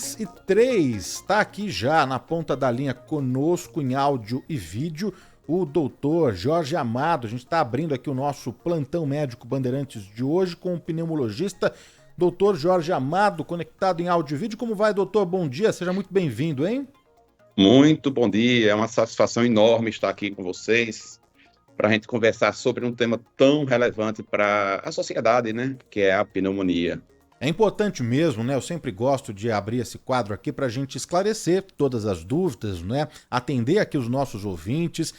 6h03, está aqui já na ponta da linha conosco em áudio e vídeo o doutor Jorge Amado. A gente está abrindo aqui o nosso plantão médico Bandeirantes de hoje com o pneumologista doutor Jorge Amado, conectado em áudio e vídeo. Como vai, doutor? Bom dia, seja muito bem-vindo, hein? Muito bom dia, é uma satisfação enorme estar aqui com vocês para a gente conversar sobre um tema tão relevante para a sociedade, né? Que é a pneumonia. É importante mesmo, né? Eu sempre gosto de abrir esse quadro aqui para a gente esclarecer todas as dúvidas, né? Atender aqui os nossos ouvintes,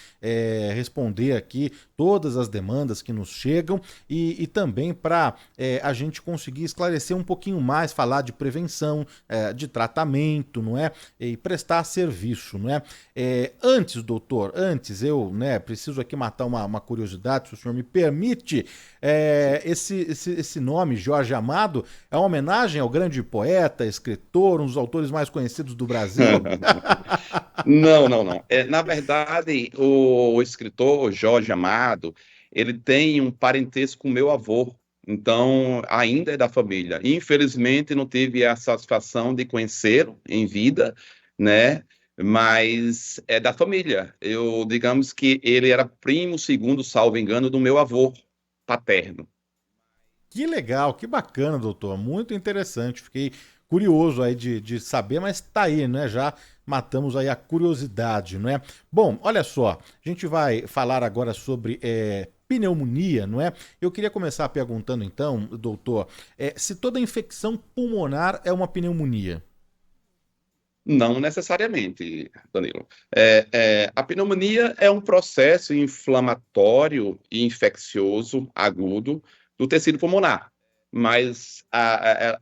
responder aqui todas as demandas que nos chegam e também para a gente conseguir esclarecer um pouquinho mais, falar de prevenção, de tratamento, não é? E prestar serviço, não é? Antes, doutor, eu preciso aqui matar uma curiosidade, se o senhor me permite. Esse nome, Jorge Amado, é uma homenagem ao grande poeta, escritor, um dos autores mais conhecidos do Brasil? Não. Na verdade, o escritor Jorge Amado, ele tem um parentesco com meu avô, então ainda é da família. Infelizmente, não tive a satisfação de conhecê-lo em vida, né? Mas é da família. Digamos que ele era primo segundo, salvo engano, do meu avô paterno. Que legal, que bacana, doutor. Muito interessante. Fiquei curioso aí de saber, mas tá aí, né? Já matamos aí a curiosidade, não é? Bom, olha só, a gente vai falar agora sobre pneumonia, não é? Eu queria começar perguntando então, doutor, se toda infecção pulmonar é uma pneumonia. Não necessariamente, Danilo. A pneumonia é um processo inflamatório e infeccioso agudo do tecido pulmonar, mas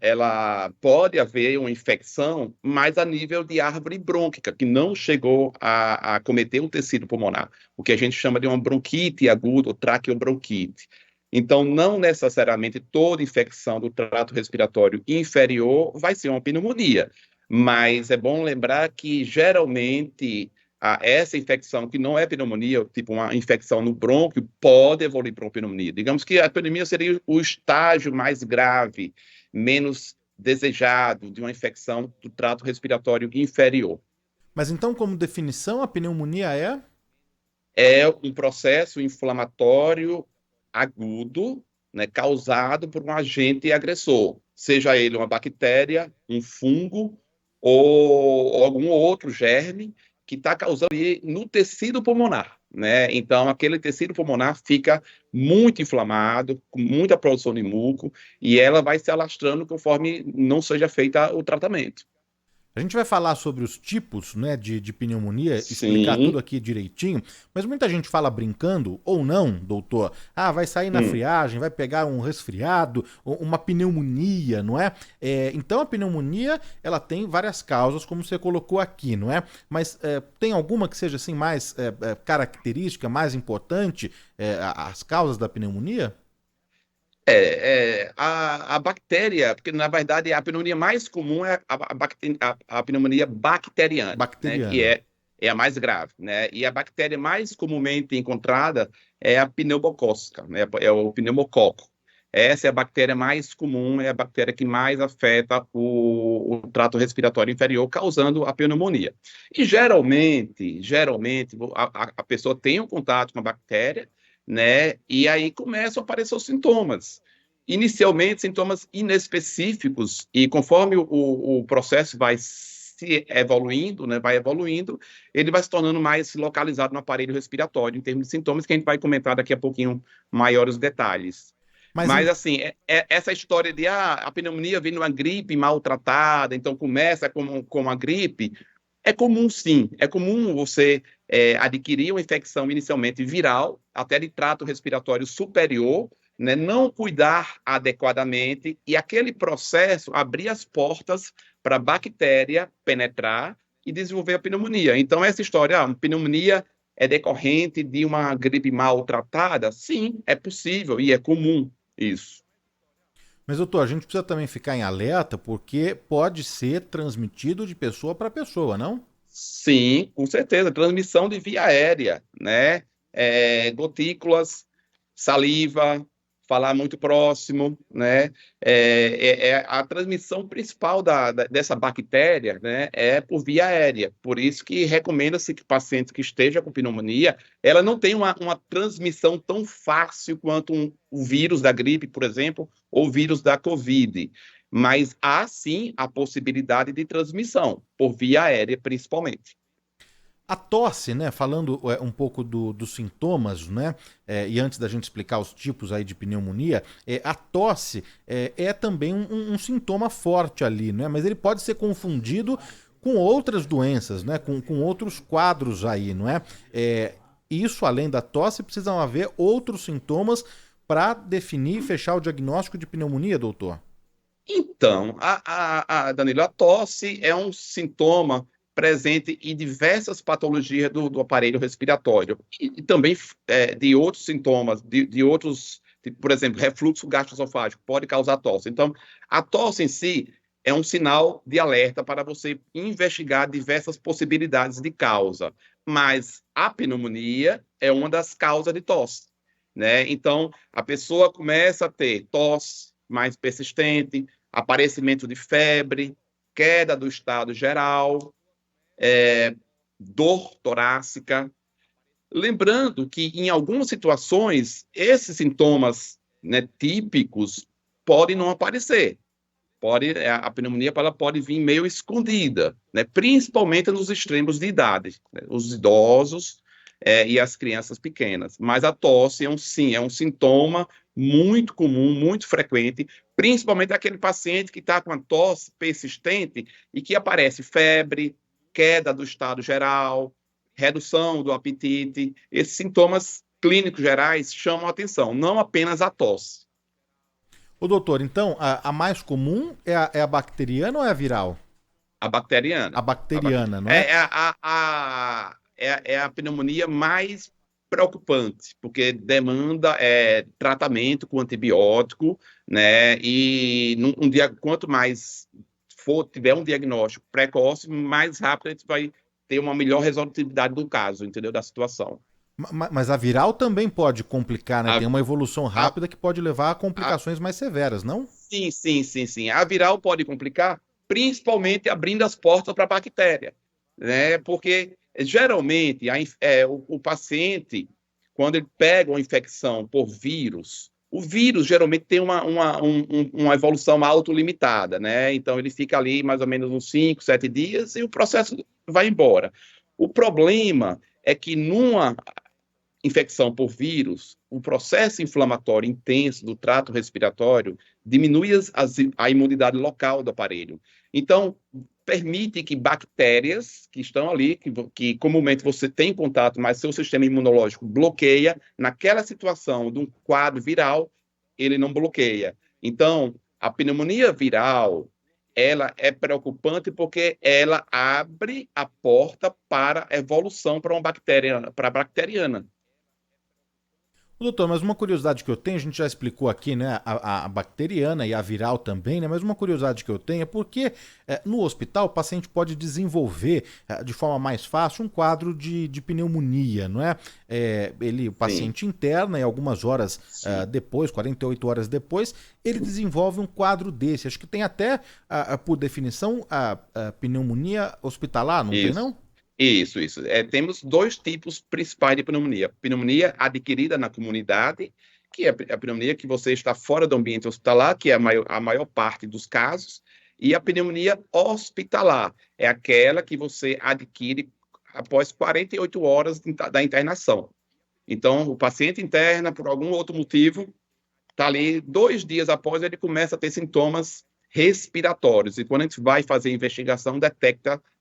ela pode haver uma infecção mais a nível de árvore brônquica, que não chegou a acometer o tecido pulmonar, o que a gente chama de uma bronquite aguda ou traqueobronquite. Então, não necessariamente toda infecção do trato respiratório inferior vai ser uma pneumonia. Mas é bom lembrar que, geralmente, essa infecção, que não é pneumonia, tipo uma infecção no brônquio, pode evoluir para uma pneumonia. Digamos que a pneumonia seria o estágio mais grave, menos desejado de uma infecção do trato respiratório inferior. Mas então, como definição, a pneumonia é? É um processo inflamatório agudo, né, causado por um agente agressor, seja ele uma bactéria, um fungo ou algum outro germe que está causando ali no tecido pulmonar, né? Então, aquele tecido pulmonar fica muito inflamado, com muita produção de muco, e ela vai se alastrando conforme não seja feito o tratamento. A gente vai falar sobre os tipos, né, de pneumonia, explicar tudo Sim. aqui direitinho, mas muita gente fala brincando, ou não, doutor, vai sair na Hum. friagem, vai pegar um resfriado, uma pneumonia, não é? Então a pneumonia, ela tem várias causas, como você colocou aqui, não é? Mas tem alguma que seja assim mais característica, mais importante, as causas da pneumonia? A bactéria, porque na verdade a pneumonia mais comum é a pneumonia bacteriana, né, que Bacteriana. é a mais grave, né, e a bactéria mais comumente encontrada é a pneumocócica, né, é o pneumococo. Essa é a bactéria mais comum, é a bactéria que mais afeta o trato respiratório inferior, causando a pneumonia. E geralmente a pessoa tem um contato com a bactéria, né? E aí começam a aparecer os sintomas. Inicialmente, sintomas inespecíficos, e conforme o processo vai se evoluindo, né, ele vai se tornando mais localizado no aparelho respiratório, em termos de sintomas, que a gente vai comentar daqui a pouquinho maiores detalhes. Mas Mas, assim, essa história de a pneumonia vem numa gripe maltratada, então começa com uma gripe, é comum, sim. É comum você adquirir uma infecção inicialmente viral, até de trato respiratório superior, né, não cuidar adequadamente e aquele processo abrir as portas para a bactéria penetrar e desenvolver a pneumonia. Então, essa história, a pneumonia é decorrente de uma gripe maltratada? Sim, é possível e é comum isso. Mas, doutor, a gente precisa também ficar em alerta porque pode ser transmitido de pessoa para pessoa, não? Sim, com certeza. Transmissão de via aérea, né? Gotículas, saliva, falar muito próximo, né? A transmissão principal dessa bactéria, né, é por via aérea. Por isso que recomenda-se que o paciente que esteja com pneumonia, ela não tem uma transmissão tão fácil quanto o vírus da gripe, por exemplo, ou o vírus da Covid. Mas há sim a possibilidade de transmissão, por via aérea principalmente. A tosse, né? Falando um pouco dos sintomas, né? E antes da gente explicar os tipos aí de pneumonia, a tosse é também um sintoma forte ali, né? Mas ele pode ser confundido com outras doenças, né? Com outros quadros aí, não é? Isso, além da tosse, precisam haver outros sintomas para definir e fechar o diagnóstico de pneumonia, doutor? Então, Danilo, a tosse é um sintoma presente em diversas patologias do aparelho respiratório e também de outros sintomas, de outros, por exemplo, refluxo gastroesofágico pode causar tosse. Então, a tosse em si é um sinal de alerta para você investigar diversas possibilidades de causa, mas a pneumonia é uma das causas de tosse, né? Então, a pessoa começa a ter tosse mais persistente, aparecimento de febre, queda do estado geral, dor torácica. Lembrando que, em algumas situações, esses sintomas, né, típicos podem não aparecer. A pneumonia ela pode vir meio escondida, né, principalmente nos extremos de idade, né, os idosos e as crianças pequenas. Mas a tosse é um sintoma muito comum, muito frequente, principalmente aquele paciente que está com a tosse persistente e que aparece febre, queda do estado geral, redução do apetite. Esses sintomas clínicos gerais chamam a atenção, não apenas a tosse. Ô, doutor, então, a mais comum é a bacteriana ou é a viral? A bacteriana. A bacteriana, não é? É a pneumonia mais preocupante, porque demanda tratamento com antibiótico, né? E quanto mais tiver um diagnóstico precoce, mais rápido a gente vai ter uma melhor resolutividade do caso, entendeu? Da situação. Mas a viral também pode complicar, né? A, Tem uma evolução a, rápida que pode levar a a, complicações mais severas, não? sim. A viral pode complicar, principalmente abrindo as portas para a bactéria, né? Porque geralmente o paciente, quando ele pega uma infecção por vírus, o vírus geralmente tem uma evolução autolimitada, né? Então ele fica ali mais ou menos uns 5, 7 dias e o processo vai embora. O problema é que numa infecção por vírus, o processo inflamatório intenso do trato respiratório diminui a imunidade local do aparelho. Então, permite que bactérias que estão ali, que comumente você tem contato, mas seu sistema imunológico bloqueia, naquela situação de um quadro viral, ele não bloqueia. Então, a pneumonia viral, ela é preocupante porque ela abre a porta para a evolução para a bacteriana. Doutor, mas uma curiosidade que eu tenho, a gente já explicou aqui, né, a bacteriana e a viral também, né, mas uma curiosidade que eu tenho é porque no hospital o paciente pode desenvolver de forma mais fácil um quadro de pneumonia, não é? O paciente interna e algumas horas depois, 48 horas depois, ele desenvolve um quadro desse. Acho que tem até, por definição, a pneumonia hospitalar, não tem não? Isso. Temos dois tipos principais de pneumonia. Pneumonia adquirida na comunidade, que é a pneumonia que você está fora do ambiente hospitalar, que é a maior parte dos casos, e a pneumonia hospitalar, é aquela que você adquire após 48 horas da internação. Então, o paciente interna, por algum outro motivo, está ali 2 dias após, ele começa a ter sintomas respiratórios. E quando a gente vai fazer a investigação,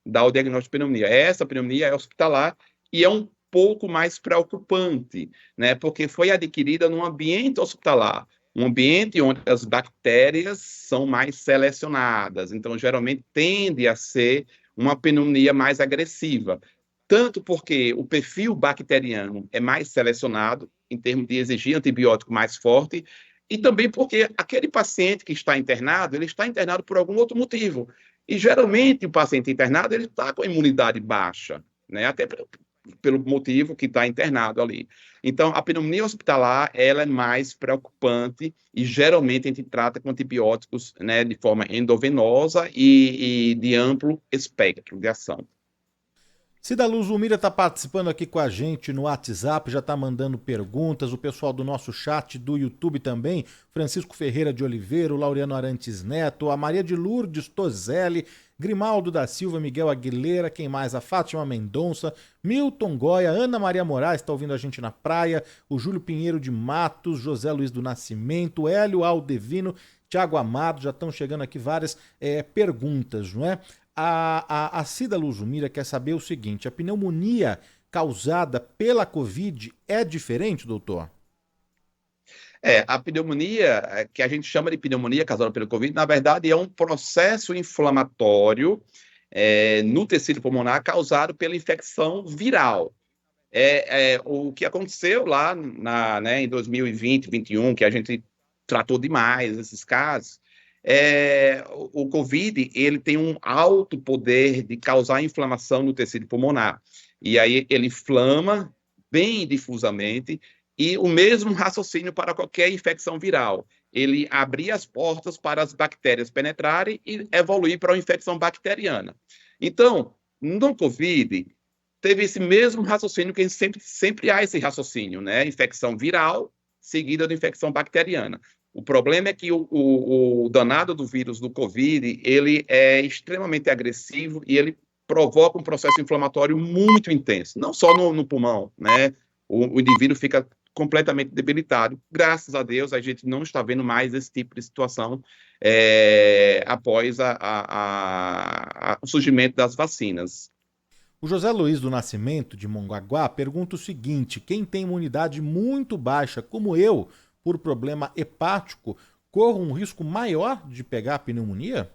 dá o diagnóstico de pneumonia. Essa pneumonia é hospitalar e é um pouco mais preocupante, né? Porque foi adquirida num ambiente hospitalar, um ambiente onde as bactérias são mais selecionadas. Então, geralmente, tende a ser uma pneumonia mais agressiva. Tanto porque o perfil bacteriano é mais selecionado, em termos de exigir antibiótico mais forte, e também porque aquele paciente que está internado, ele está internado por algum outro motivo. E, geralmente, o paciente internado ele está com a imunidade baixa, né? Até pelo motivo que está internado ali. Então, a pneumonia hospitalar, ela é mais preocupante e geralmente a gente trata com antibióticos, né, de forma endovenosa e de amplo espectro de ação. Cida Luzumira está participando aqui com a gente no WhatsApp, já está mandando perguntas, o pessoal do nosso chat do YouTube também, Francisco Ferreira de Oliveira, o Laureano Arantes Neto, a Maria de Lourdes Tozelli, Grimaldo da Silva, Miguel Aguilera, quem mais? A Fátima Mendonça, Milton Goya, Ana Maria Moraes está ouvindo a gente na praia, o Júlio Pinheiro de Matos, José Luiz do Nascimento, Hélio Aldevino, Tiago Amado, já estão chegando aqui várias perguntas, não é? A Cida Luzumira quer saber o seguinte: a pneumonia causada pela Covid é diferente, doutor? A pneumonia, que a gente chama de pneumonia causada pelo Covid, na verdade é um processo inflamatório no tecido pulmonar causado pela infecção viral. O que aconteceu lá né, em 2020, 2021, que a gente tratou demais esses casos, o COVID ele tem um alto poder de causar inflamação no tecido pulmonar. E aí ele inflama bem difusamente, e o mesmo raciocínio para qualquer infecção viral. Ele abrir as portas para as bactérias penetrarem e evoluir para uma infecção bacteriana. Então, no COVID, teve esse mesmo raciocínio, que sempre há esse raciocínio, né? Infecção viral seguida de infecção bacteriana. O problema é que o danado do vírus do COVID, ele é extremamente agressivo e ele provoca um processo inflamatório muito intenso, não só no pulmão, né? O indivíduo fica completamente debilitado. Graças a Deus, a gente não está vendo mais esse tipo de situação após o surgimento das vacinas. O José Luiz do Nascimento, de Mongaguá, pergunta o seguinte: quem tem imunidade muito baixa, como eu, por problema hepático, corre um risco maior de pegar a pneumonia?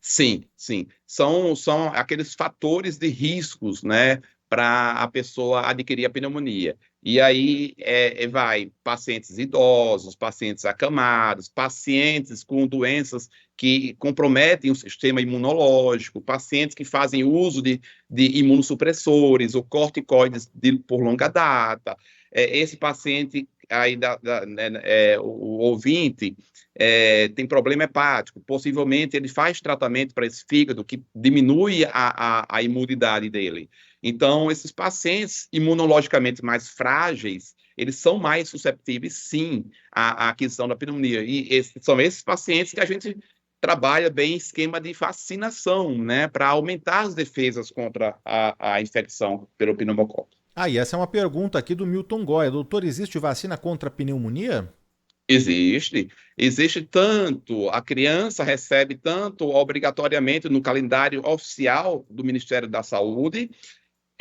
Sim, sim. São aqueles fatores de riscos, né, para a pessoa adquirir a pneumonia. E aí vai pacientes idosos, pacientes acamados, pacientes com doenças que comprometem o sistema imunológico, pacientes que fazem uso de imunossupressores ou corticoides por longa data. Esse paciente aí o ouvinte tem problema hepático, possivelmente ele faz tratamento para esse fígado que diminui a imunidade dele. Então, esses pacientes imunologicamente mais frágeis, eles são mais susceptíveis, sim, à aquisição da pneumonia. E são esses pacientes que a gente trabalha bem em esquema de vacinação, né, para aumentar as defesas contra a infecção pelo pneumococo. E essa é uma pergunta aqui do Milton Goya. Doutor, existe vacina contra a pneumonia? Existe tanto, a criança recebe tanto obrigatoriamente no calendário oficial do Ministério da Saúde,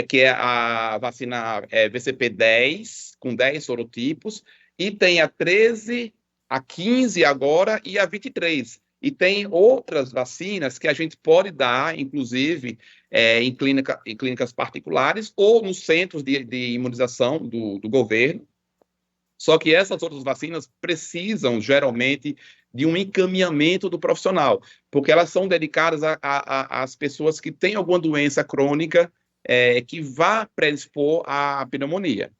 que é a vacina VCP-10, com 10 sorotipos, e tem a 13, a 15 agora e a 23. E tem outras vacinas que a gente pode dar, inclusive, em clínicas particulares ou nos centros de imunização do governo. Só que essas outras vacinas precisam, geralmente, de um encaminhamento do profissional, porque elas são dedicadas às pessoas que têm alguma doença crônica que vá predispor à pneumonia.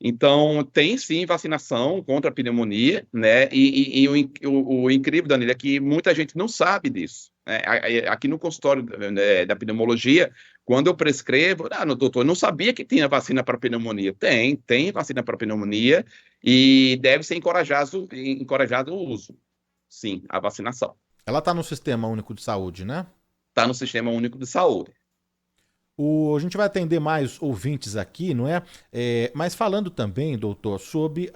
Então, tem sim vacinação contra a pneumonia, né? E o incrível, Danilo, é que muita gente não sabe disso. Né? Aqui no consultório da pneumologia, quando eu prescrevo, doutor, eu não sabia que tinha vacina para pneumonia. Tem vacina para pneumonia e deve ser encorajado o uso. Sim, a vacinação. Ela está no Sistema Único de Saúde, né? Está no Sistema Único de Saúde. A gente vai atender mais ouvintes aqui, não é? Mas falando também, doutor, sobre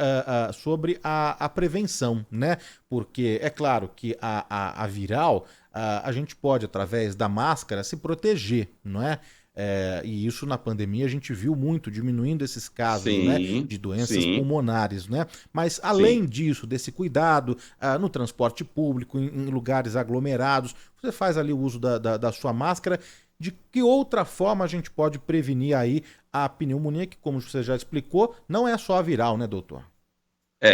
a prevenção, né? Porque é claro que a viral, a gente pode, através da máscara, se proteger, não é? E isso na pandemia a gente viu muito, diminuindo esses casos, sim, né, de doenças sim. pulmonares, né? Mas além Sim. disso, desse cuidado no transporte público, em lugares aglomerados, você faz ali o uso da sua máscara. De que outra forma a gente pode prevenir aí a pneumonia, que, como você já explicou, não é só a viral, né, doutor?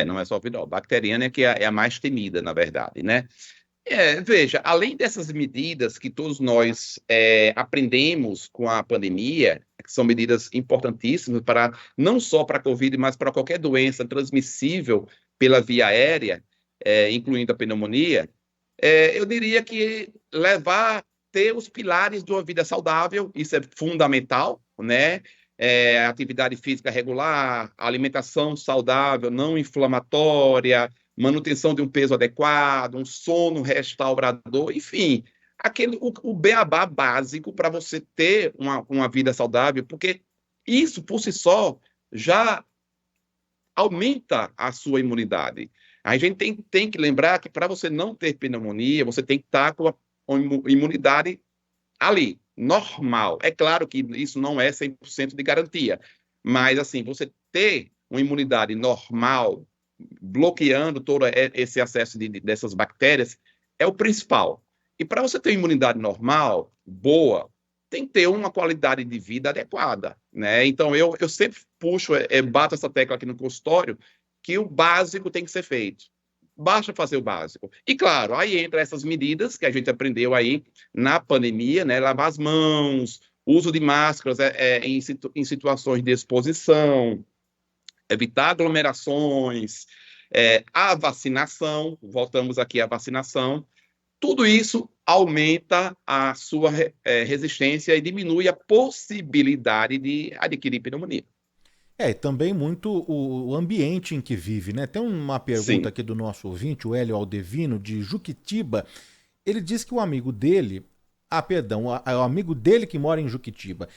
Não é só a viral. Bacteriana é que é a mais temida, na verdade, né? Veja, além dessas medidas que todos nós aprendemos com a pandemia, que são medidas importantíssimas para não só para a Covid, mas para qualquer doença transmissível pela via aérea, incluindo a pneumonia, eu diria que ter os pilares de uma vida saudável, isso é fundamental, né? Atividade física regular, alimentação saudável, não inflamatória, manutenção de um peso adequado, um sono restaurador, enfim, o beabá básico para você ter uma vida saudável, porque isso por si só já aumenta a sua imunidade. A gente tem que lembrar que para você não ter pneumonia, você tem que estar com a imunidade ali, normal. É claro que isso não é 100% de garantia, mas assim, você ter uma imunidade normal, bloqueando todo esse acesso dessas bactérias, é o principal. E para você ter uma imunidade normal, boa, tem que ter uma qualidade de vida adequada, né? Então, eu sempre puxo, bato essa tecla aqui no consultório, que o básico tem que ser feito. Basta fazer o básico. E, claro, aí entra essas medidas que a gente aprendeu aí na pandemia, né? Lavar as mãos, uso de máscaras em situações de exposição, evitar aglomerações, a vacinação, voltamos aqui à vacinação, tudo isso aumenta a sua resistência e diminui a possibilidade de adquirir pneumonia. E também muito o ambiente em que vive, né? Tem uma pergunta Sim. aqui do nosso ouvinte, o Hélio Aldevino, de Juquitiba. Ele diz que o amigo dele, o amigo dele que mora em Juquitiba,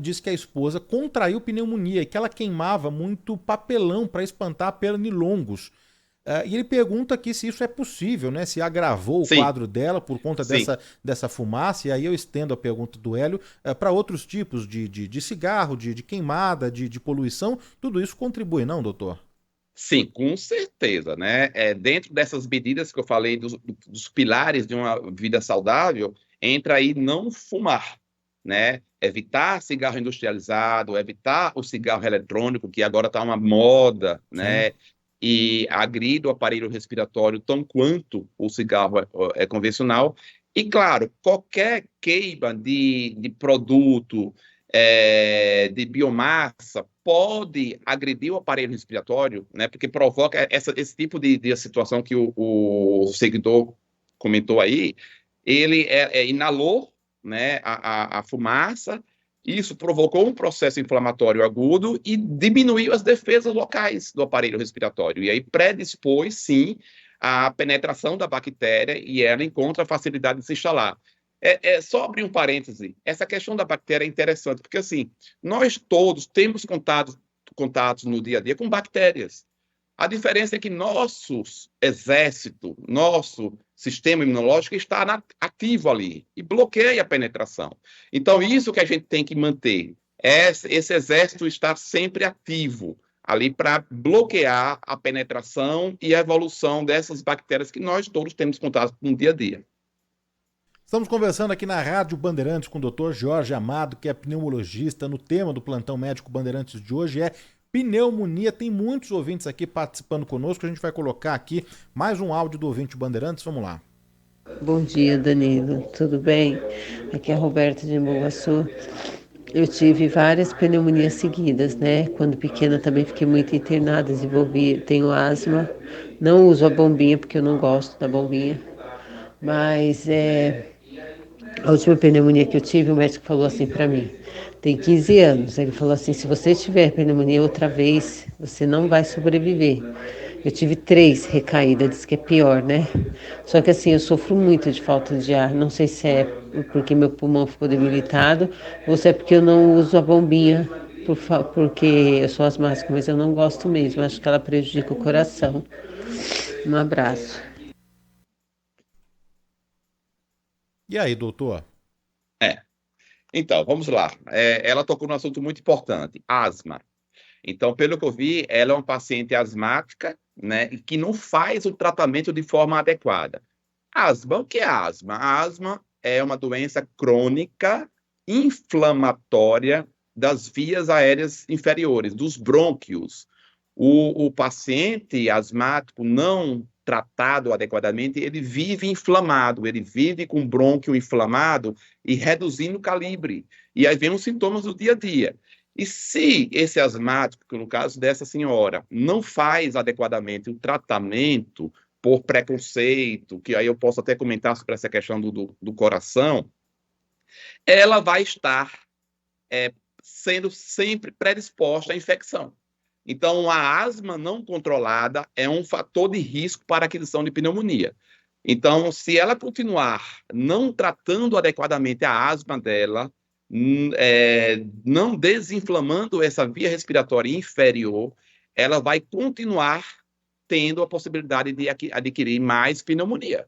diz que a esposa contraiu pneumonia e que ela queimava muito papelão para espantar pernilongos. E ele pergunta aqui se isso é possível, né? Se agravou o Sim, quadro dela por conta sim. dessa fumaça. E aí eu estendo a pergunta do Hélio para outros tipos de cigarro, de queimada, de poluição. Tudo isso contribui, não, doutor? Sim, com certeza, né? Dentro dessas medidas que eu falei, dos pilares de uma vida saudável, entra aí não fumar, né? Evitar cigarro industrializado, evitar o cigarro eletrônico, que agora está uma moda, Sim. né? E agride o aparelho respiratório tão quanto o cigarro convencional. E, claro, qualquer queima de produto, de biomassa, pode agredir o aparelho respiratório, né? Porque provoca esse tipo de situação que o seguidor comentou aí. Ele inalou, né, a fumaça, isso provocou um processo inflamatório agudo e diminuiu as defesas locais do aparelho respiratório. E aí predispôs, sim, a penetração da bactéria e ela encontra facilidade de se instalar. Só abrir um parêntese, essa questão da bactéria é interessante, porque assim, nós todos temos contatos no dia a dia com bactérias. A diferença é que nosso exército, nosso sistema imunológico está ativo ali e bloqueia a penetração. Então, isso que a gente tem que manter, esse exército estar sempre ativo ali para bloquear a penetração e a evolução dessas bactérias que nós todos temos contato no dia a dia. Estamos conversando aqui na Rádio Bandeirantes com o Dr. Jorge Amado, que é pneumologista. No tema do Plantão Médico Bandeirantes de hoje é pneumonia. Tem muitos ouvintes aqui participando conosco. A gente vai colocar aqui mais um áudio do ouvinte Bandeirantes. Vamos lá. Bom dia, Danilo. Tudo bem? Aqui é a Roberta de Embu-Guaçu. Eu tive várias pneumonias seguidas, né? Quando pequena também fiquei muito internada, tenho asma. Não uso a bombinha porque eu não gosto da bombinha. Mas a última pneumonia que eu tive, o médico falou assim para mim, tem 15 anos. Ele falou assim, se você tiver pneumonia outra vez, você não vai sobreviver. Eu tive 3 recaídas, diz que é pior, né? Só que assim, eu sofro muito de falta de ar. Não sei se é porque meu pulmão ficou debilitado ou se é porque eu não uso a bombinha porque eu sou asmática, mas eu não gosto mesmo. Acho que ela prejudica o coração. Um abraço. E aí, doutor? Então, vamos lá. Ela tocou num assunto muito importante, asma. Então, pelo que eu vi, ela é uma paciente asmática, né, e que não faz o tratamento de forma adequada. Asma, o que é asma? A asma é uma doença crônica inflamatória das vias aéreas inferiores, dos brônquios. O paciente asmático não tratado adequadamente, ele vive inflamado, ele vive com brônquio inflamado e reduzindo o calibre. E aí vem os sintomas do dia a dia. E se esse asmático, que no caso dessa senhora, não faz adequadamente o tratamento por preconceito, que aí eu posso até comentar sobre essa questão do coração, ela vai estar sendo sempre predisposta à infecção. Então, a asma não controlada é um fator de risco para a aquisição de pneumonia. Então, se ela continuar não tratando adequadamente a asma dela, não desinflamando essa via respiratória inferior, ela vai continuar tendo a possibilidade de adquirir mais pneumonia.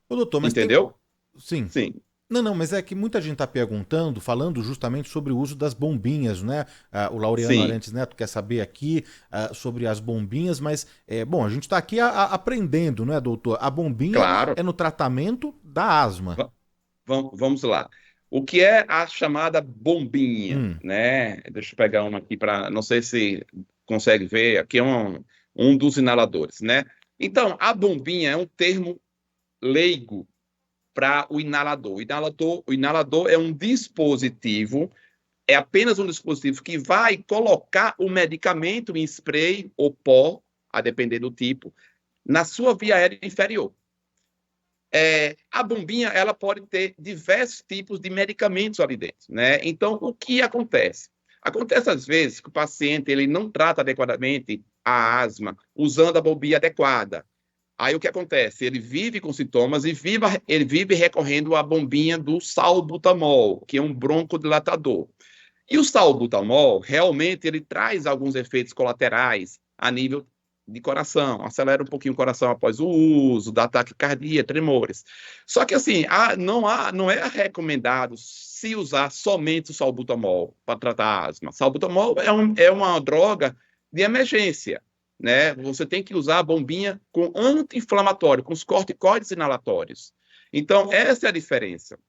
Ô, doutor, mas entendeu? Sim. Sim. Não, mas é que muita gente está perguntando, falando justamente sobre o uso das bombinhas, né? O Laureano Arantes Neto quer saber aqui sobre as bombinhas, mas, bom, a gente está aqui aprendendo, né, doutor? A bombinha Claro. é no tratamento da asma. Vamos lá. O que é a chamada bombinha, né? Deixa eu pegar uma aqui para, não sei se consegue ver, aqui é um dos inaladores, né? Então, a bombinha é um termo leigo para o inalador. O inalador é um dispositivo, é apenas um dispositivo que vai colocar o medicamento em spray ou pó, a depender do tipo, na sua via aérea inferior. A bombinha, ela pode ter diversos tipos de medicamentos ali dentro, né? Então, o que acontece? Acontece às vezes que o paciente ele não trata adequadamente a asma usando a bombinha adequada. Aí o que acontece? Ele vive com sintomas e ele vive recorrendo à bombinha do salbutamol, que é um broncodilatador. E o salbutamol, realmente, ele traz alguns efeitos colaterais a nível de coração, acelera um pouquinho o coração após o uso, dá taquicardia, tremores. Só que assim, não é recomendado se usar somente o salbutamol para tratar a asma. Salbutamol é uma droga de emergência, né? Você tem que usar a bombinha com anti-inflamatório, com os corticoides inalatórios. Então, essa é a diferença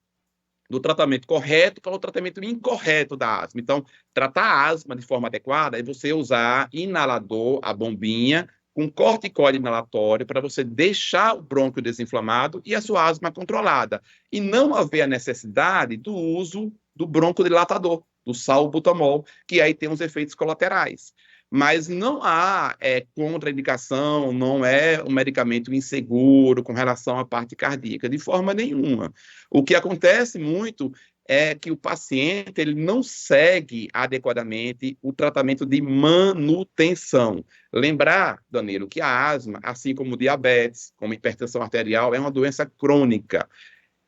do tratamento correto para o tratamento incorreto da asma. Então, tratar a asma de forma adequada é você usar inalador, a bombinha, com corticoide inalatório para você deixar o brônquio desinflamado e a sua asma controlada. E não haver a necessidade do uso do broncodilatador, do salbutamol, que aí tem os efeitos colaterais. Mas não há contraindicação, não é um medicamento inseguro com relação à parte cardíaca, de forma nenhuma. O que acontece muito é que o paciente ele não segue adequadamente o tratamento de manutenção. Lembrar, Danilo, que a asma, assim como o diabetes, como a hipertensão arterial, é uma doença crônica.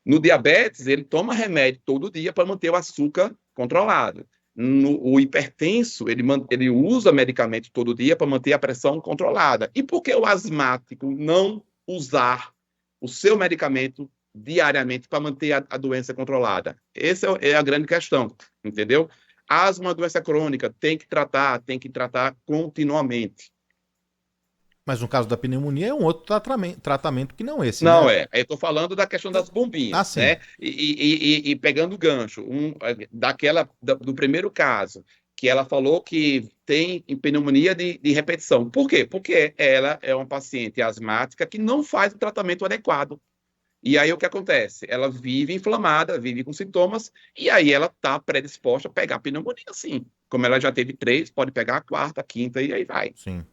No diabetes, ele toma remédio todo dia para manter o açúcar controlado. O hipertenso, ele usa medicamento todo dia para manter a pressão controlada. E por que o asmático não usar o seu medicamento diariamente para manter a doença controlada? Essa é a grande questão, entendeu? Asma é uma doença crônica, tem que tratar continuamente. Mas no caso da pneumonia é um outro tratamento que não esse, não, né? Eu estou falando da questão das bombinhas, né? E pegando o gancho, do primeiro caso, que ela falou que tem pneumonia de repetição. Por quê? Porque ela é uma paciente asmática que não faz o tratamento adequado. E aí o que acontece? Ela vive inflamada, vive com sintomas, e aí ela está predisposta a pegar pneumonia, sim. Como ela já teve 3, pode pegar a 4ª, a 5ª, e aí vai. Sim.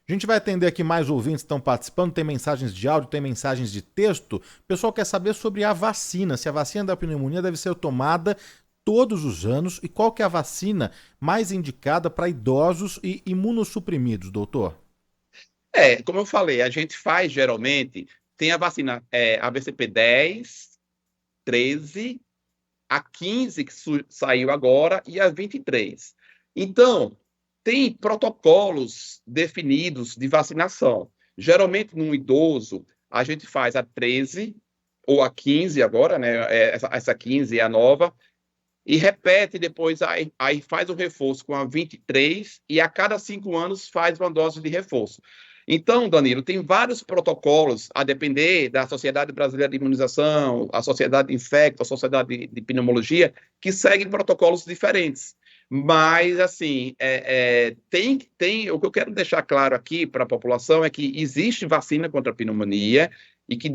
A gente vai atender aqui mais ouvintes que estão participando, tem mensagens de áudio, tem mensagens de texto. O pessoal quer saber sobre a vacina, se a vacina da pneumonia deve ser tomada todos os anos e qual que é a vacina mais indicada para idosos e imunossuprimidos, doutor? Como eu falei, a gente faz geralmente, tem a vacina ABCP 10, 13, a 15 que saiu agora e a 23. Então, tem protocolos definidos de vacinação. Geralmente, num idoso, a gente faz a 13 ou a 15 agora, né? Essa 15 é a nova, e repete depois, aí faz o reforço com a 23 e a cada 5 anos faz uma dose de reforço. Então, Danilo, tem vários protocolos, a depender da Sociedade Brasileira de Imunização, a Sociedade de Infecto, a Sociedade de Pneumologia, que seguem protocolos diferentes. Mas, assim, o que eu quero deixar claro aqui para a população é que existe vacina contra a pneumonia e que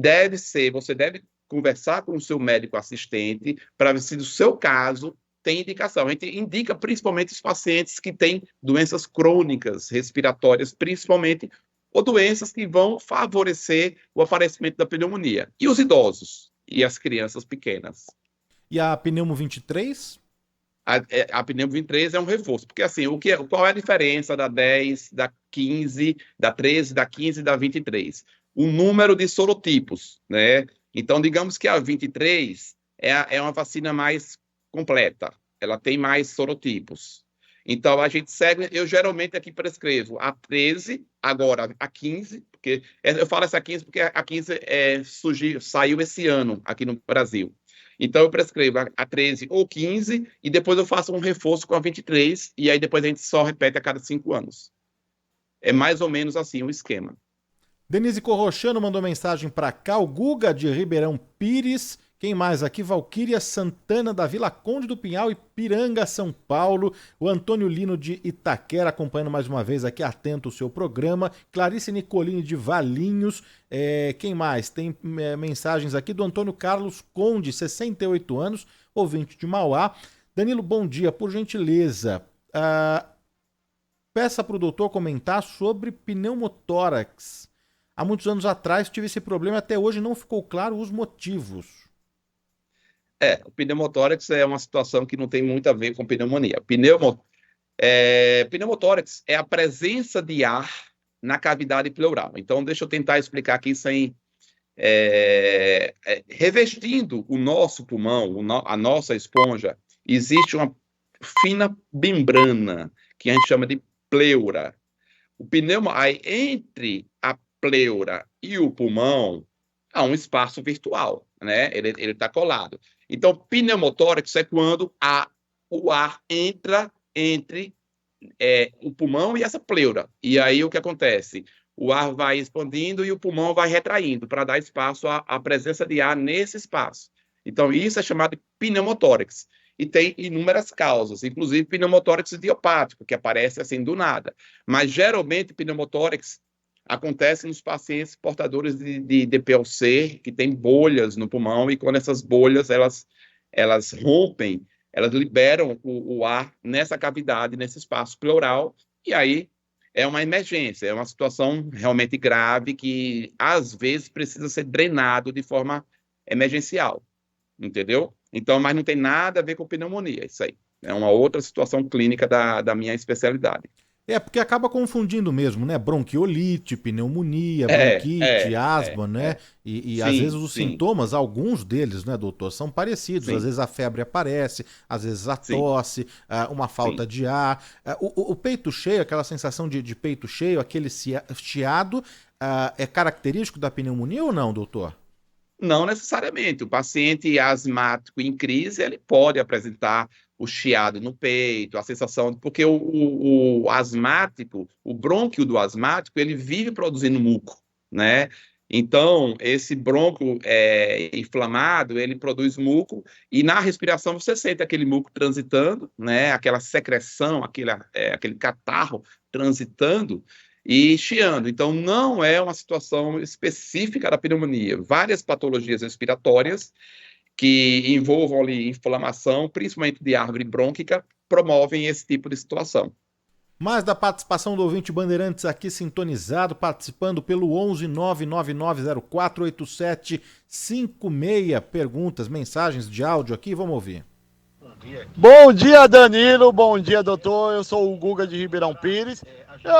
você deve conversar com o seu médico assistente para ver se no seu caso tem indicação. A gente indica principalmente os pacientes que têm doenças crônicas respiratórias, principalmente, ou doenças que vão favorecer o aparecimento da pneumonia. E os idosos e as crianças pequenas. E a pneumo 23? A pneumo 23 é um reforço, porque assim, qual é a diferença da 10, da 15, da 13, da 15 e da 23? O número de sorotipos, né? Então, digamos que a 23 é uma vacina mais completa, ela tem mais sorotipos. Então, a gente segue, eu geralmente aqui prescrevo a 13, agora a 15, porque eu falo essa 15 porque a 15 saiu esse ano aqui no Brasil. Então, eu prescrevo a 13 ou 15 e depois eu faço um reforço com a 23 e aí depois a gente só repete a cada 5 anos. É mais ou menos assim o esquema. Denise Corrochano mandou mensagem para cá, o Guga de Ribeirão Pires. Quem mais aqui? Valquíria Santana da Vila Conde do Pinhal, Ipiranga, São Paulo. O Antônio Lino de Itaquera acompanhando mais uma vez aqui, atento ao seu programa. Clarice Nicolini de Valinhos. Quem mais? Tem mensagens aqui do Antônio Carlos Conde, 68 anos, ouvinte de Mauá. Danilo, bom dia. Por gentileza, peça para o doutor comentar sobre pneumotórax. Há muitos anos atrás tive esse problema, até hoje não ficou claro os motivos. O pneumotórax é uma situação que não tem muito a ver com pneumonia. Pneumotórax é a presença de ar na cavidade pleural. Então, deixa eu tentar explicar aqui sem... revestindo o nosso pulmão, a nossa esponja, existe uma fina membrana, que a gente chama de pleura. Aí, entre a pleura e o pulmão, há um espaço virtual, né? Ele está colado. Então, pneumotórax é quando o ar entra entre o pulmão e essa pleura. E aí o que acontece? O ar vai expandindo e o pulmão vai retraindo para dar espaço à presença de ar nesse espaço. Então, isso é chamado de pneumotórax. E tem inúmeras causas, inclusive pneumotórax idiopático, que aparece assim do nada. Mas, geralmente, pneumotórax acontece nos pacientes portadores de DPLC, que tem bolhas no pulmão, e quando essas bolhas elas rompem, elas liberam o ar nessa cavidade, nesse espaço pleural, e aí é uma emergência, é uma situação realmente grave que, às vezes, precisa ser drenado de forma emergencial, entendeu? Então, mas não tem nada a ver com pneumonia, isso aí. É uma outra situação clínica da minha especialidade. Porque acaba confundindo mesmo, né? Bronquiolite, pneumonia, bronquite, asma, né? E às vezes os sintomas, alguns deles, né, doutor, são parecidos. Sim. Às vezes a febre aparece, às vezes a tosse, uma falta de ar. O peito cheio, aquela sensação de peito cheio, aquele chiado, é característico da pneumonia ou não, doutor? Não necessariamente. O paciente asmático em crise, ele pode apresentar o chiado no peito, a sensação... Porque o asmático, o brônquio do asmático, ele vive produzindo muco, né? Então, esse brônquio inflamado, ele produz muco e na respiração você sente aquele muco transitando, né? Aquela secreção, aquele catarro transitando e chiando. Então, não é uma situação específica da pneumonia. Várias patologias respiratórias que envolvam ali inflamação, principalmente de árvore brônquica, promovem esse tipo de situação. Mais da participação do ouvinte Bandeirantes aqui sintonizado, participando pelo 11 99904 8756. Perguntas, mensagens de áudio aqui, vamos ouvir. Bom dia, Danilo. Bom dia, doutor. Eu sou o Guga de Ribeirão Pires.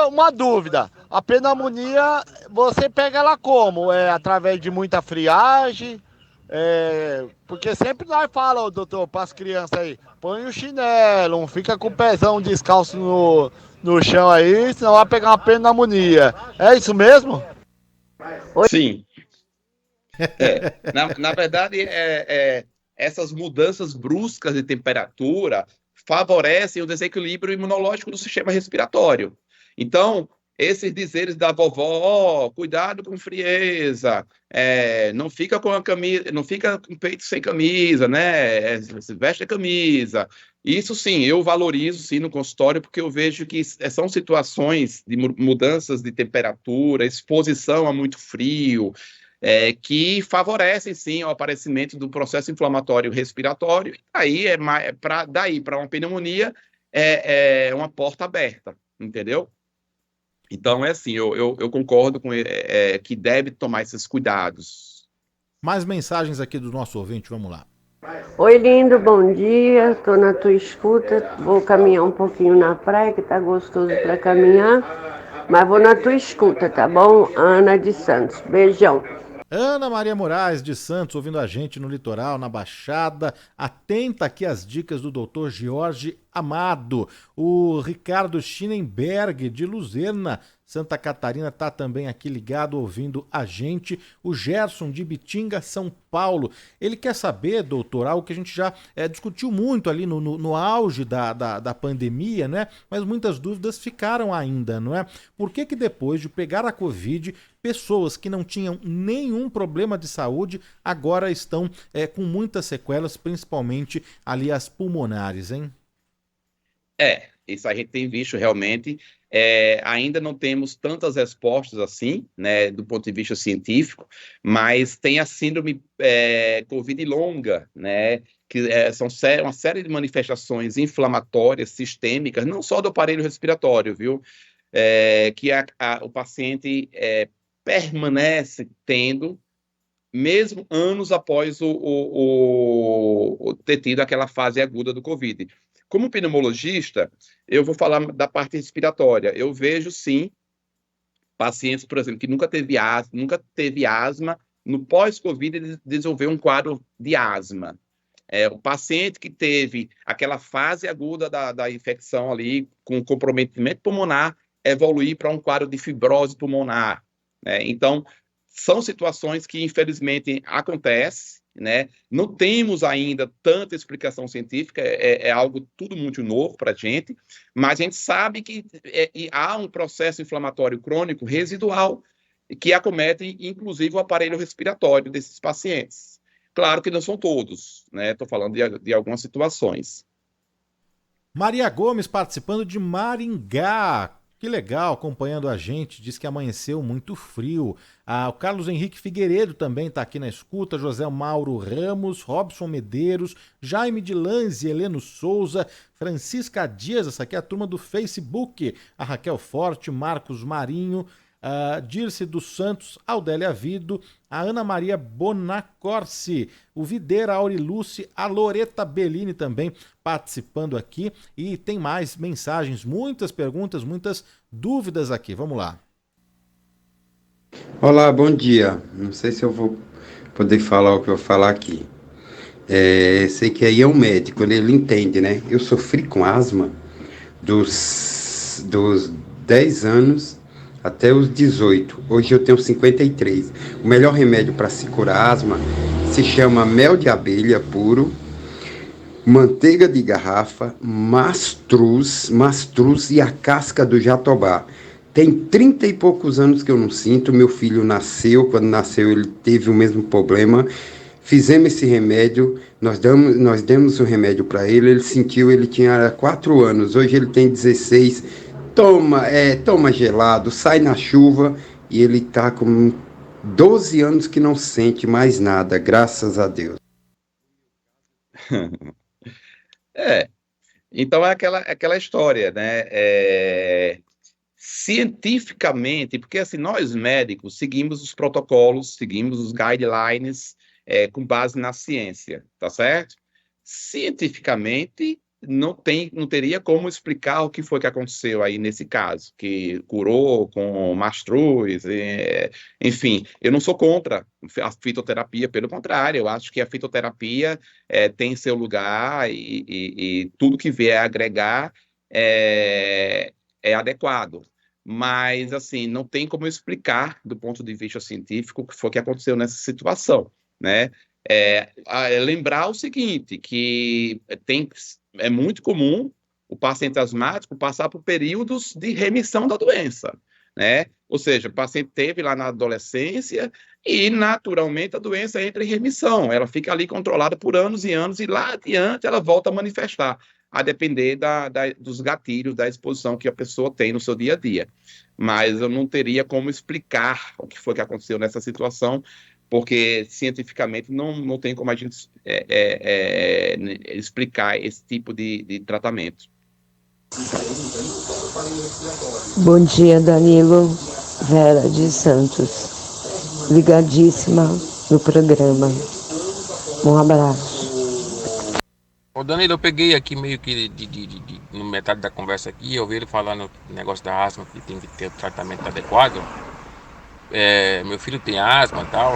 Uma dúvida, a pneumonia, você pega ela como? Através de muita friagem? Porque sempre nós falamos, doutor, para as crianças aí, põe o chinelo, não fica com o pezão descalço no chão aí, senão vai pegar uma pneumonia. É isso mesmo? Sim. Na verdade, essas mudanças bruscas de temperatura favorecem o desequilíbrio imunológico do sistema respiratório. Então, esses dizeres da vovó, cuidado com frieza, não fica com a camisa, não fica com o peito sem camisa, né? Veste a camisa. Isso sim, eu valorizo sim no consultório, porque eu vejo que são situações de mudanças de temperatura, exposição a muito frio, que favorecem sim o aparecimento do processo inflamatório respiratório. Aí daí para uma pneumonia é uma porta aberta, entendeu? Então, é assim, eu concordo com que deve tomar esses cuidados. Mais mensagens aqui do nosso ouvinte, vamos lá. Oi, lindo, bom dia. Tô na tua escuta. Vou caminhar um pouquinho na praia, que tá gostoso para caminhar. Mas vou na tua escuta, tá bom? Ana de Santos. Beijão. Ana Maria Moraes de Santos, ouvindo a gente no litoral, na Baixada, atenta aqui às dicas do Dr. Jorge Amado. O Ricardo Schinenberg, de Luzerna, Santa Catarina, está também aqui ligado, ouvindo a gente. O Gerson, de Bitinga, São Paulo. Ele quer saber, doutor, algo que a gente já discutiu muito ali no auge da pandemia, né? Mas muitas dúvidas ficaram ainda, não é? Por que depois de pegar a Covid, pessoas que não tinham nenhum problema de saúde agora estão com muitas sequelas, principalmente ali as pulmonares, hein? Isso a gente tem visto realmente. Ainda não temos tantas respostas assim, né, do ponto de vista científico, mas tem a síndrome Covid longa, né, que são uma série de manifestações inflamatórias sistêmicas, não só do aparelho respiratório, viu? Que o paciente permanece tendo, mesmo anos após ter tido aquela fase aguda do Covid. Como pneumologista, eu vou falar da parte respiratória. Eu vejo, sim, pacientes, por exemplo, que nunca teve asma, no pós-Covid ele desenvolveu um quadro de asma. O paciente que teve aquela fase aguda da infecção ali, com comprometimento pulmonar, evoluir para um quadro de fibrose pulmonar. Então, são situações que, infelizmente, acontecem, né? Não temos ainda tanta explicação científica, é algo tudo muito novo para a gente, mas a gente sabe que há um processo inflamatório crônico residual que acomete, inclusive, o aparelho respiratório desses pacientes. Claro que não são todos, né? Estou falando de algumas situações. Maria Gomes participando de Maringá. Que legal, acompanhando a gente, diz que amanheceu muito frio. O Carlos Henrique Figueiredo também está aqui na escuta, José Mauro Ramos, Robson Medeiros, Jaime de Lanzi, Heleno Souza, Francisca Dias, essa aqui é a turma do Facebook, a Raquel Forte, Marcos Marinho, Dirce dos Santos, Aldélia Vido, a Ana Maria Bonacorsi, o Videira Auriluce, a Loreta Bellini também participando aqui, e tem mais mensagens, muitas perguntas, muitas dúvidas aqui, vamos lá. Olá, bom dia, não sei se eu vou poder falar o que eu vou falar aqui. Sei que aí é um médico, ele entende, né? Eu sofri com asma dos 10 anos até os 18. Hoje eu tenho 53. O melhor remédio para se curar asma se chama mel de abelha puro, manteiga de garrafa, mastruz e a casca do jatobá. Tem 30 e poucos anos que eu não sinto. Meu filho nasceu, quando nasceu ele teve o mesmo problema. Fizemos esse remédio, nós demos o remédio para ele sentiu, ele tinha 4 anos, hoje ele tem 16. Toma gelado, sai na chuva e ele tá com 12 anos que não sente mais nada, graças a Deus. Então é aquela história, né? Cientificamente, porque assim, nós médicos seguimos os protocolos, seguimos os guidelines com base na ciência, tá certo? Cientificamente, não teria como explicar o que foi que aconteceu aí nesse caso, que curou com mastruz, enfim, eu não sou contra a fitoterapia, pelo contrário, eu acho que a fitoterapia tem seu lugar e tudo que vier a agregar é adequado. Mas, assim, não tem como explicar, do ponto de vista científico, o que foi que aconteceu nessa situação, né? Lembrar o seguinte, que é muito comum o paciente asmático passar por períodos de remissão da doença, né? Ou seja, o paciente teve lá na adolescência e, naturalmente, a doença entra em remissão. Ela fica ali controlada por anos e anos e lá adiante ela volta a manifestar, a depender dos gatilhos, da exposição que a pessoa tem no seu dia a dia. Mas eu não teria como explicar o que foi que aconteceu nessa situação, porque cientificamente não tem como a gente explicar esse tipo de tratamento. Bom dia, Danilo. Vera de Santos. Ligadíssima no programa. Um abraço. Ô Danilo, eu peguei aqui meio que no metade da conversa aqui, eu ouvi ele falando o negócio da asma, que tem que ter o tratamento adequado. Meu filho tem asma e tal,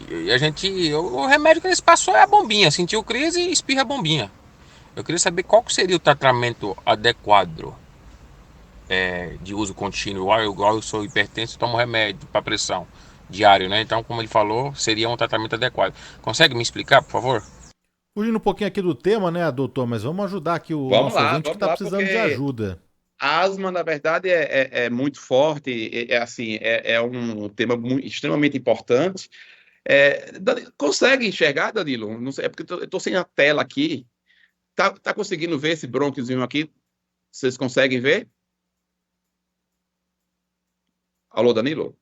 e a gente, o remédio que eles passou é a bombinha, sentiu crise e espirra a bombinha. Eu queria saber qual que seria o tratamento adequado de uso contínuo. Igual eu sou hipertenso, tomo remédio para pressão diário, né? Então, como ele falou, seria um tratamento adequado. Consegue me explicar, por favor? Fugindo um pouquinho aqui do tema, né, doutor, mas vamos ajudar aqui o Vamos nosso lá, ouvinte que está precisando de ajuda. A asma, na verdade, é muito forte, assim, é um tema extremamente importante. Consegue enxergar, Danilo? Não sei, é porque eu estou sem a tela aqui. Tá conseguindo ver esse brônquiozinho aqui? Vocês conseguem ver? Alô, Danilo?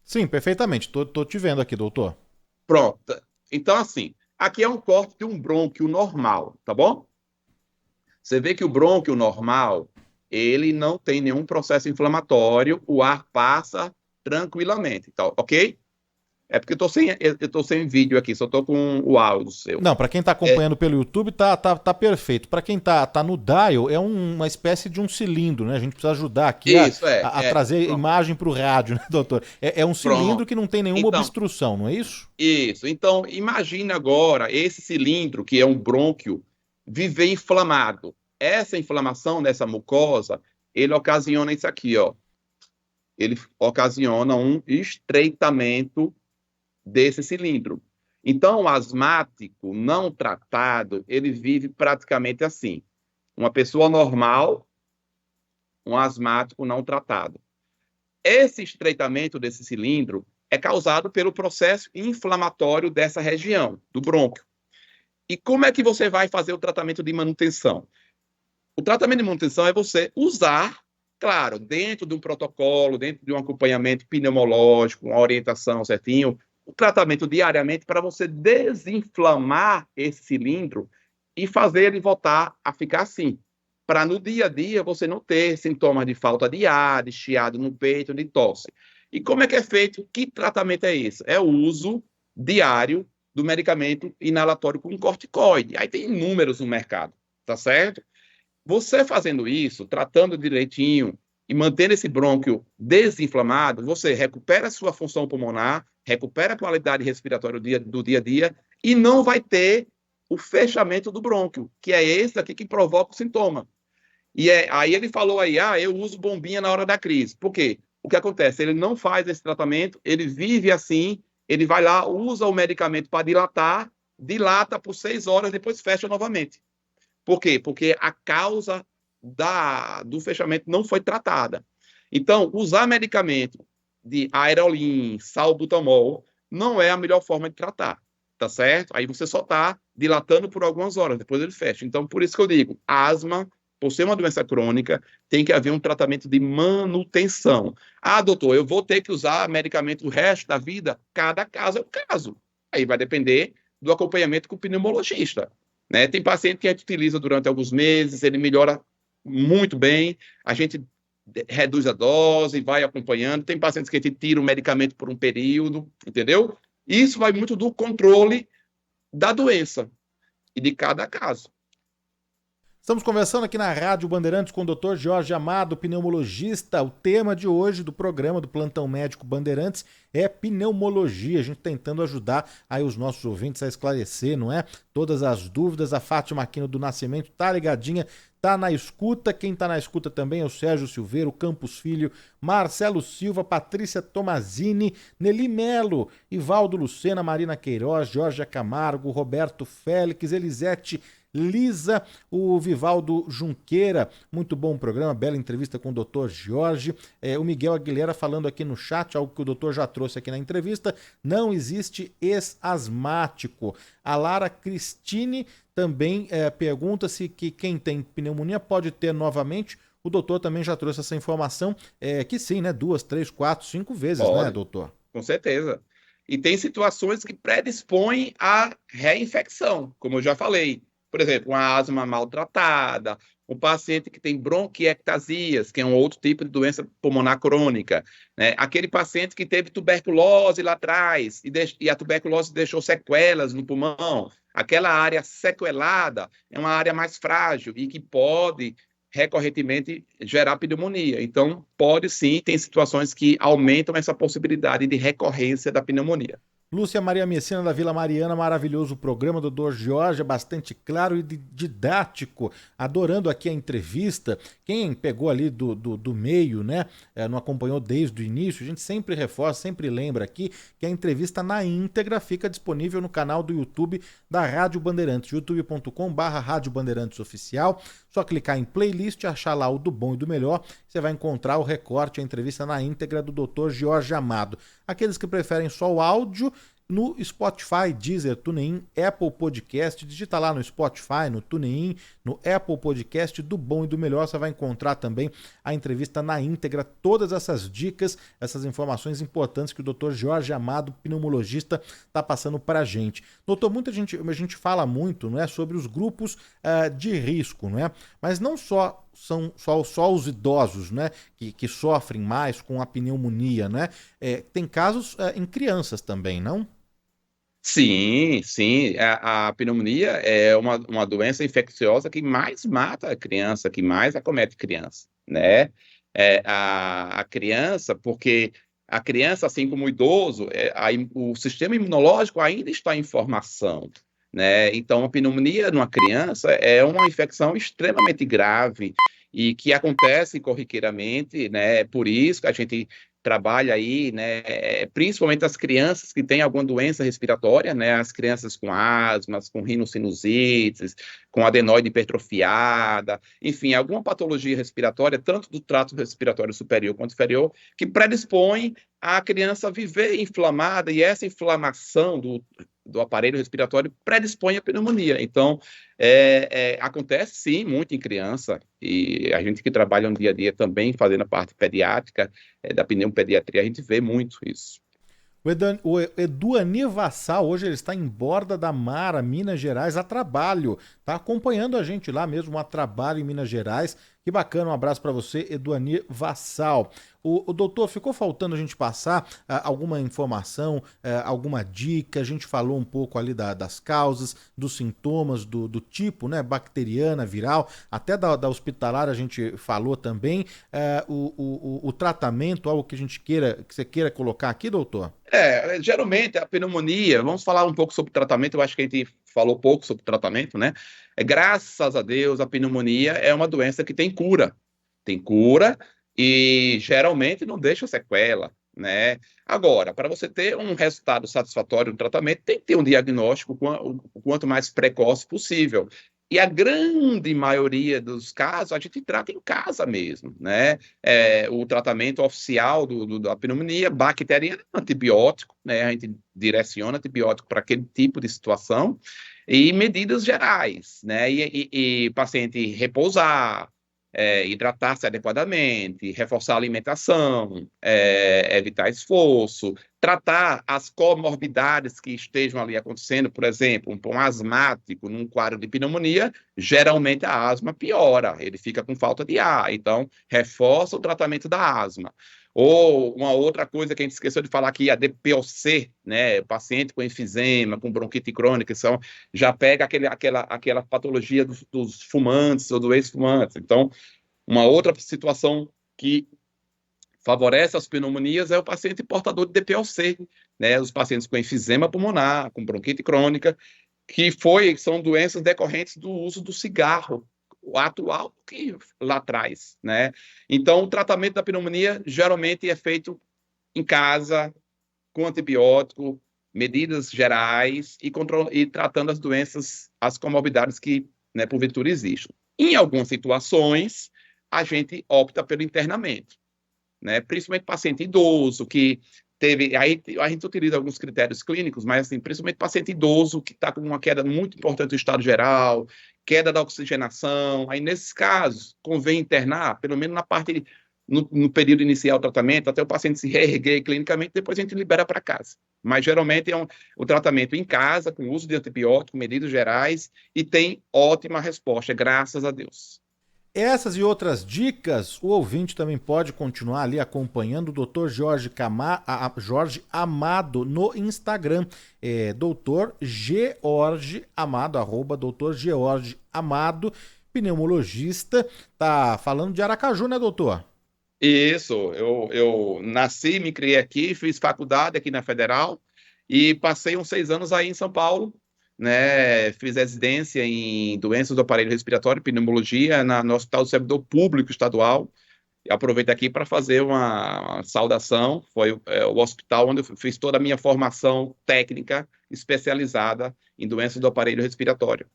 Sim, perfeitamente. Tô te vendo aqui, doutor. Pronto. Então, assim, aqui é um corte de um brônquio normal, tá bom? Você vê que o brônquio normal, ele não tem nenhum processo inflamatório, o ar passa tranquilamente, tá, ok? É porque eu tô sem vídeo aqui, só tô com o áudio seu. Não, para quem tá acompanhando pelo YouTube, tá perfeito. Para quem tá no dial, é uma espécie de um cilindro, né? A gente precisa ajudar aqui a trazer imagem para o rádio, né, doutor? É um cilindro que não tem nenhuma obstrução, não é isso? Isso. Então, imagine agora esse cilindro, que é um brônquio, viver inflamado. Essa inflamação dessa mucosa, ele ocasiona isso aqui, ó. Ele ocasiona um estreitamento desse cilindro. Então, o asmático não tratado, ele vive praticamente assim. Uma pessoa normal, um asmático não tratado. Esse estreitamento desse cilindro é causado pelo processo inflamatório dessa região, do brônquio. E como é que você vai fazer o tratamento de manutenção? O tratamento de manutenção é você usar, claro, dentro de um protocolo, dentro de um acompanhamento pneumológico, uma orientação certinho, o tratamento diariamente para você desinflamar esse cilindro e fazer ele voltar a ficar assim. Para no dia a dia você não ter sintomas de falta de ar, de chiado no peito, de tosse. E como é que é feito? Que tratamento é esse? É o uso diário do medicamento inalatório com corticoide. Aí tem inúmeros no mercado, tá certo? Você fazendo isso, tratando direitinho e mantendo esse brônquio desinflamado, você recupera a sua função pulmonar, recupera a qualidade respiratória do dia a dia e não vai ter o fechamento do brônquio, que é esse aqui que provoca o sintoma. E aí ele falou aí, eu uso bombinha na hora da crise. Por quê? O que acontece? Ele não faz esse tratamento, ele vive assim, ele vai lá, usa o medicamento para dilatar, dilata por 6 horas, depois fecha novamente. Por quê? Porque a causa do fechamento não foi tratada. Então, usar medicamento de aerolin, salbutamol, não é a melhor forma de tratar, tá certo? Aí você só está dilatando por algumas horas, depois ele fecha. Então, por isso que eu digo, asma, por ser uma doença crônica, tem que haver um tratamento de manutenção. Doutor, eu vou ter que usar medicamento o resto da vida? Cada caso é um caso. Aí vai depender do acompanhamento com o pneumologista. Né? Tem paciente que a gente utiliza durante alguns meses, ele melhora muito bem, a gente reduz a dose, vai acompanhando. Tem pacientes que a gente tira o medicamento por um período, entendeu? Isso vai muito do controle da doença e de cada caso. Estamos conversando aqui na Rádio Bandeirantes com o Dr. Jorge Amado, pneumologista. O tema de hoje do programa do Plantão Médico Bandeirantes é pneumologia. A gente tentando ajudar aí os nossos ouvintes a esclarecer, não é? Todas as dúvidas. A Fátima Aquino do Nascimento tá ligadinha, tá na escuta. Quem tá na escuta também é o Sérgio Silveiro, Campos Filho, Marcelo Silva, Patrícia Tomazini, Nelly Melo, Ivaldo Lucena, Marina Queiroz, Jorge Camargo, Roberto Félix, Elisete Lisa, o Vivaldo Junqueira, muito bom programa, bela entrevista com o Dr. Jorge. O Miguel Aguilera falando aqui no chat, algo que o doutor já trouxe aqui na entrevista, não existe ex-asmático. A Lara Cristine também pergunta se que quem tem pneumonia pode ter novamente. O doutor também já trouxe essa informação, que sim, né? 2, 3, 4, 5 vezes, Pode. né, doutor? Com certeza. E tem situações que predispõem à reinfecção, como eu já falei. Por exemplo, uma asma maltratada, um paciente que tem bronquiectasias, que é um outro tipo de doença pulmonar crônica, né? Aquele paciente que teve tuberculose lá atrás e a tuberculose deixou sequelas no pulmão. Aquela área sequelada é uma área mais frágil e que pode recorrentemente gerar pneumonia. Então, pode sim, tem situações que aumentam essa possibilidade de recorrência da pneumonia. Lúcia Maria Messina da Vila Mariana, maravilhoso programa do Dr. Jorge, bastante claro e didático, adorando aqui a entrevista. Quem pegou ali do meio, né, não acompanhou desde o início, a gente sempre reforça, sempre lembra aqui que a entrevista na íntegra fica disponível no canal do YouTube da Rádio Bandeirantes, youtube.com/Rádio Bandeirantes Oficial. Só clicar em playlist, achar lá o do bom e do melhor, você vai encontrar o recorte, a entrevista na íntegra do Dr. Jorge Amado. Aqueles que preferem só o áudio, no Spotify, Deezer, TuneIn, Apple Podcast, digita lá no Spotify, no TuneIn, no Apple Podcast, do bom e do melhor, você vai encontrar também a entrevista na íntegra, todas essas dicas, essas informações importantes que o Dr. Jorge Amado, pneumologista, está passando para a gente. Doutor, a gente fala muito, não é, sobre os grupos de risco, não é? Mas não só são só os idosos, né, que sofrem mais com a pneumonia, né? Tem casos em crianças também, não? Sim, sim. A pneumonia é uma doença infecciosa que mais mata a criança, que mais acomete criança, né? A criança, porque a criança, assim como o idoso, o sistema imunológico ainda está em formação, né? Então, a pneumonia numa criança é uma infecção extremamente grave e que acontece corriqueiramente, né? Por isso que a gente trabalha aí, né, principalmente as crianças que têm alguma doença respiratória, né, as crianças com asmas, com rinossinusites, com adenoide hipertrofiada, enfim, alguma patologia respiratória, tanto do trato respiratório superior quanto inferior, que predispõe a criança viver inflamada, e essa inflamação do aparelho respiratório predispõe à pneumonia. Então, acontece sim muito em criança, e a gente que trabalha no dia a dia também fazendo a parte pediátrica, da pneumopediatria, a gente vê muito isso. O Eduanir Vassal, hoje ele está em Borda da Mara, Minas Gerais, a trabalho. Está acompanhando a gente lá mesmo, a trabalho em Minas Gerais. Que bacana, um abraço para você, Eduanir Vassal. O doutor, ficou faltando a gente passar alguma informação, alguma dica? A gente falou um pouco ali das causas, dos sintomas, do tipo, né, bacteriana, viral, até da hospitalar a gente falou também. O tratamento, algo que você queira colocar aqui, doutor? Geralmente a pneumonia, vamos falar um pouco sobre tratamento, eu acho que a gente falou pouco sobre tratamento, né? Graças a Deus, a pneumonia é uma doença que tem cura e geralmente não deixa sequela, né? Agora, para você ter um resultado satisfatório no tratamento, tem que ter um diagnóstico o quanto mais precoce possível. E a grande maioria dos casos a gente trata em casa mesmo, né? O tratamento oficial da pneumonia bacteriana é antibiótico, né? A gente direciona antibiótico para aquele tipo de situação e medidas gerais, né? E paciente repousar, hidratar-se adequadamente, reforçar a alimentação, evitar esforço, tratar as comorbidades que estejam ali acontecendo, por exemplo, um asmático num quadro de pneumonia, geralmente a asma piora, ele fica com falta de ar, então reforça o tratamento da asma. Ou uma outra coisa que a gente esqueceu de falar aqui, a DPOC, né, paciente com enfisema, com bronquite crônica, já pega aquela patologia dos fumantes ou do ex-fumantes. Então, uma outra situação que favorece as pneumonias é o paciente portador de DPOC, né, os pacientes com enfisema pulmonar, com bronquite crônica, que são doenças decorrentes do uso do cigarro, o atual que lá atrás, né? Então, o tratamento da pneumonia geralmente é feito em casa, com antibiótico, medidas gerais e tratando as doenças, as comorbidades que né, porventura existam. Em algumas situações, a gente opta pelo internamento, né, principalmente paciente idoso, que teve, aí a gente utiliza alguns critérios clínicos, mas assim, principalmente paciente idoso que está com uma queda muito importante do estado geral, queda da oxigenação, aí nesses casos convém internar, pelo menos na parte, no período inicial do tratamento, até o paciente se reerguer clinicamente, depois a gente libera para casa. Mas geralmente é o tratamento em casa, com uso de antibiótico, medidas gerais, e tem ótima resposta, graças a Deus. Essas e outras dicas, o ouvinte também pode continuar ali acompanhando o Dr. Jorge Amado no Instagram. Dr. George Amado, @Dr. George Amado, pneumologista. Tá falando de Aracaju, né, doutor? Isso, eu nasci, me criei aqui, fiz faculdade aqui na Federal e passei uns 6 anos aí em São Paulo, né? Fiz residência em doenças do aparelho respiratório, pneumologia, no Hospital do Servidor Público Estadual. E aproveito aqui para fazer uma saudação. Foi o hospital onde eu fiz toda a minha formação técnica especializada em doenças do aparelho respiratório.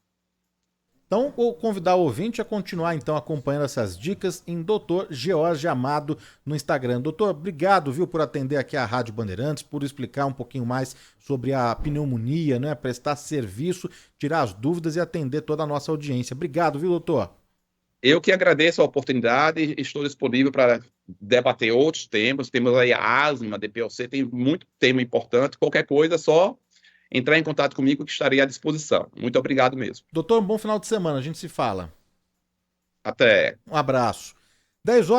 Então, vou convidar o ouvinte a continuar então acompanhando essas dicas em Dr. George Amado no Instagram. Doutor, obrigado, viu, por atender aqui a Rádio Bandeirantes, por explicar um pouquinho mais sobre a pneumonia, né, prestar serviço, tirar as dúvidas e atender toda a nossa audiência. Obrigado, viu, doutor? Eu que agradeço a oportunidade, estou disponível para debater outros temas. Temos aí a asma, DPOC, tem muito tema importante. Qualquer coisa, só entrar em contato comigo que estarei à disposição. Muito obrigado mesmo. Doutor, um bom final de semana, a gente se fala. Até. Um abraço. 10 horas.